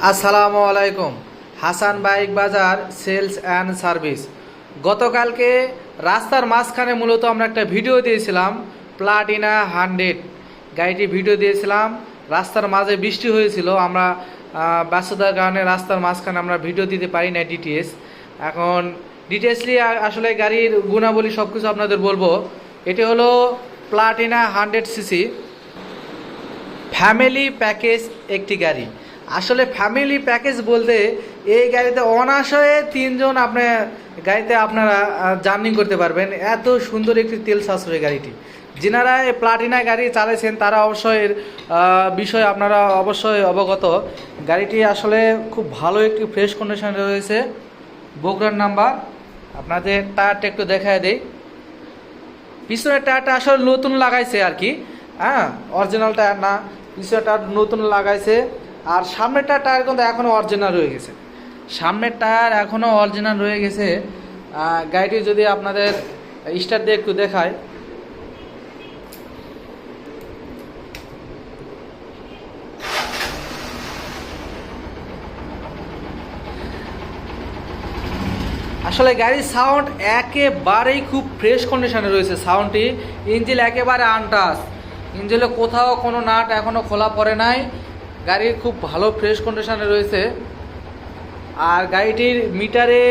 আসসালামু আলাইকুম। হাসান বাইক বাজার সেলস অ্যান্ড সার্ভিস। গতকালকে রাস্তার মাঝখানে মূলত আমরা একটা ভিডিও দিয়েছিলাম, প্লাটিনা 100 গাড়িটি ভিডিও দিয়েছিলাম। রাস্তার মাঝে বৃষ্টি হয়েছিল, আমরা ব্যস্ততার কারণে রাস্তার মাঝখানে আমরা ভিডিও দিতে পারি না ডিটিএস। এখন ডিটেলসলি আসলে গাড়ির গুণাবলী সব কিছু আপনাদের বলবো। এটি হলো প্লাটিনা 100 সিসি ফ্যামিলি প্যাকেজ একটি গাড়ি। আসলে ফ্যামিলি প্যাকেজ বলতে এই গাড়িতে অনায়াসে 3 জন গাড়িতে আপনারা জার্নি করতে পারবেন। এত সুন্দর একটি তেল সাশ্রয়ী গাড়িটি। যিনারা এই প্লাটিনা গাড়ি চালাইছেন তারা অবশ্যই এর বিষয়ে আপনারা অবশ্যই অবগত। গাড়িটি আসলে খুব ভালো একটি ফ্রেশ কন্ডিশনে রয়েছে। বগুড়ার নাম্বার। আপনাদের টায়ারটা একটু দেখায় দেই। পিছনের টায়ারটা আসলে নতুন লাগাইছে আর কি, অরিজিনাল টায়ার না, পিছনের টায়ার নতুন লাগাইছে। আর সামনের টায়ার কিন্তু এখনও অরিজিনাল রয়ে গেছে। সামনের টায়ার এখনও অরিজিনাল রয়ে গেছে। গাড়িটি যদি আপনাদের স্টার্ট দিয়ে একটু দেখায়, আসলে গাড়ির সাউন্ড একেবারেই খুব ফ্রেশ কন্ডিশনে রয়েছে। সাউন্ডটি ইঞ্জিন একেবারে আনটাচ, ইঞ্জিনে কোথাও কোনো নাট এখনও খোলা পড়ে নাই। গাড়ির খুব ভালো ফ্রেশ কন্ডিশনে রয়েছে। আর গাড়িটির মিটারে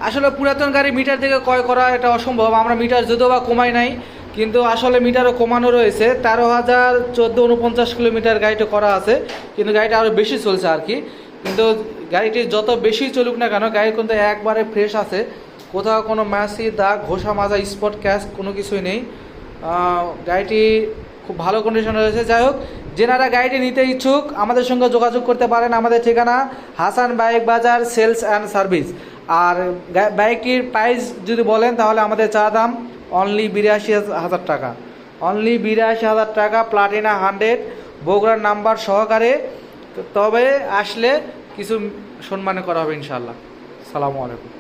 আসলে পুরাতন গাড়ি মিটার থেকে ক্রয় করা এটা অসম্ভব। আমরা মিটার যদিও বা কমাই নাই, কিন্তু আসলে মিটারও কমানো রয়েছে। 13,049 কিলোমিটার গাড়িটা করা আছে, কিন্তু গাড়িটা আরও বেশি চলছে আর কি। কিন্তু গাড়িটি যত বেশি চলুক না কেন, গাড়ি কিন্তু একবারে ফ্রেশ আছে। কোথাও কোনো ম্যাসি দাগ ঘষা মাজা স্পট ক্যাশ কোনো কিছুই নেই। গাড়িটি খুব ভালো কন্ডিশনে রয়েছে। যাই হোক, যেনারা গাড়িটি নিতে ইচ্ছুক আমাদের সঙ্গে যোগাযোগ করতে পারেন। আমাদের ঠিকানা হাসান বাইক বাজার সেলস অ্যান্ড সার্ভিস। আর বাইকটির প্রাইস যদি বলেন তাহলে আমাদের চা দাম অনলি 82,000 টাকা। অনলি 82,000 টাকা প্লাটিনা 100 বগুড়ার নাম্বার সহকারে। তবে আসলে কিছু সম্মান করা হবে ইনশাআল্লাহ। সালামু আলাইকুম।